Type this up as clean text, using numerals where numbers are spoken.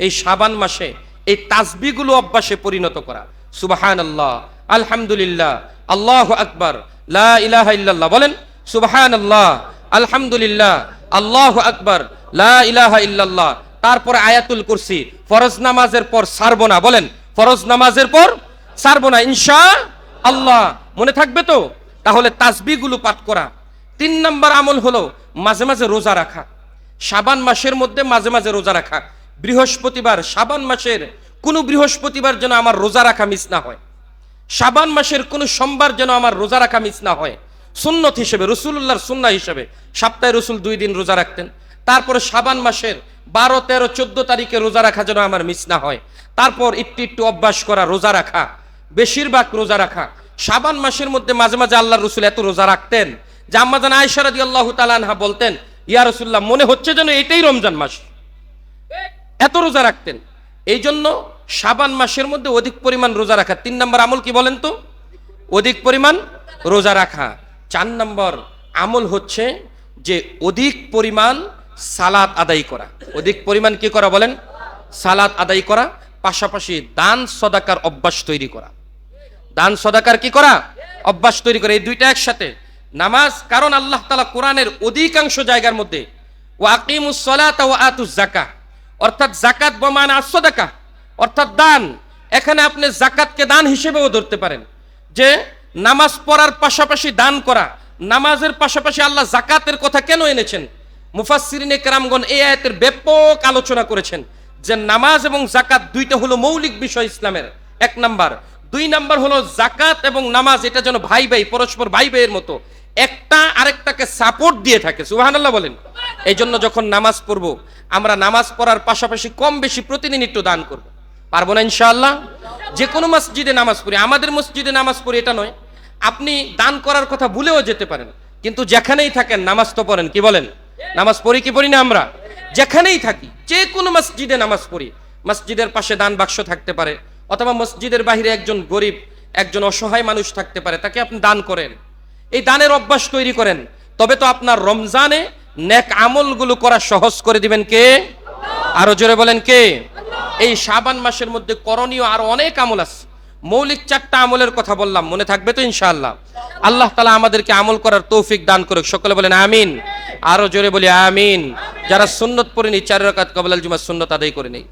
এই শাবান মাসে এই তাসবিহগুলো অভ্যাসে পরিণত করা। সুবহানাল্লাহ, আলহামদুলিল্লাহ, আল্লাহু আকবার, লা ইলাহা ইল্লাল্লাহ। বলেন সুবহানাল্লাহ, আলহামদুলিল্লাহ, আল্লাহু আকবার, লা ইলাহা ইল্লাল্লাহ। তারপরে আয়াতুল কুরসি। ফরজ নামাজের পর ছাড়বো না। বলেন ফরজ নামাজের পর ছাড়বো না ইনশাআল্লাহ। মনে থাকবে তো? তাহলে তাসবিহগুলো পাঠ করা। 3 নম্বর আমল হলো মাঝে মাঝে রোজা রাখা। শাবান মাসের মধ্যে মাঝে মাঝে রোজা রাখা। বৃহস্পতিবার, শাবান মাসের কোন বৃহস্পতিবার যেন আমার রোজা রাখা মিস না হয়। শাবান মাসের কোন সোমবার যেন আমার রোজা রাখা মিস না হয়। সুন্নত হিসেবে, রাসূলুল্লাহর সুন্নাহ হিসেবে সপ্তাহে রাসূল 2 দিন রোজা রাখতেন। তারপরে শাবান মাসের 12, 13, 14 তারিখে রোজা রাখা যেন আমার মিস না হয়। তারপর একটু একটু অভ্যাস করা রোজা রাখা, বেশিরভাগ রোজা রাখা। শাবান মাসের মধ্যে মাঝে মাঝে আল্লাহর রাসূল এত রোজা রাখতেন যে আম্মা জান আয়েশা রাদিয়াল্লাহু তাআলা আনহা বলতেন, ইয়া রাসূলুল্লাহ, মনে হচ্ছে যেন এটাই রমজান মাস, এত রোজা রাখতেন। এই জন্য শাবান মাসের মধ্যে অধিক পরিমাণ রোজা রাখা। 3 নম্বর আমল কি বলেন তো? অধিক পরিমাণ রোজা রাখা। 4 নম্বর আমল হচ্ছে যে অধিক পরিমাণ সালাত আদায় করা। অধিক পরিমাণ কি করা বলেন? সালাত আদায় করা। পাশাপাশি দান সদাকার অভ্যাস তৈরি করা। দান সদাকার কি করা? অভ্যাস তৈরি করা। এই দুইটা একসাথে। নামাজ, কারণ আল্লাহ তাআলা কোরআনের অধিকাংশ জায়গার মধ্যে ওয়া আকিমুস সালাতা ওয়া আতুজ যাকাত, অর্থাৎ যাকাত বমানা আস-সাদাকা, অর্থাৎ দান। এখানে আপনি যাকাতকে দান হিসেবেও ধরতে পারেন, যে নামাজ পড়ার পাশাপাশি দান করা। নামাজের পাশাপাশি আল্লাহ যাকাতের কথা কেন এনেছেন? মুফাসসিরিনে কেরামগণ এই আয়াতের ব্যাপক আলোচনা করেছেন যে নামাজ এবং যাকাত দুইটা হলো মৌলিক বিষয় ইসলামের। 1 নাম্বার। 2 নাম্বার হলো যাকাত এবং নামাজ এটা যেন ভাই ভাই, পরস্পর ভাই ভাইয়ের মতো, একটা আরেকটাকে সাপোর্ট দিয়ে থাকে। সুবহানাল্লাহ বলেন। এই জন্য যখন নামাজ পড়বো, আমরা নামাজ পড়ার পাশাপাশি কম বেশি প্রতিদিন একটু দান করব। পারবো না ইনশাআল্লাহ? যে কোনো মসজিদে নামাজ পড়ি, আমাদের মসজিদে নামাজ পড়ি এটা নয়, আপনি দান করার কথা ভুলেও যেতে পারেন, কিন্তু যেখানেই থাকেন নামাজ তো পড়েন। কি বলেন? নামাজ পড়ি কি পড়ি না? আমরা যেখানেই থাকি, যে কোনো মসজিদে নামাজ পড়ি, মসজিদের পাশে দান বাক্স থাকতে পারে, অথবা মসজিদের বাহিরে একজন গরিব, একজন অসহায় মানুষ থাকতে পারে, তাকে আপনি দান করেন। এই দানের অভ্যাস তৈরি করেন। তবে তো আপনার রমজানে নেক আমলগুলো করা সহজ করে দিবেন কে? আরো জোরে বলেন কে? এই শাবান মাসের মধ্যে করণীয় আরো অনেক আমল আছে। মৌলিক 4টা আমলের কথা বললাম, মনে থাকবে তো ইনশাআল্লাহ? আল্লাহ তাআলা আমাদেরকে আমল করার তৌফিক দান করুক। সকলে বলেন আমিন। আরো জোরে বলি আমিন। যারা সুন্নত পড়েনি 4 রাকাত ক্বাবলাল জুমা সুন্নত আদায় করে নেই।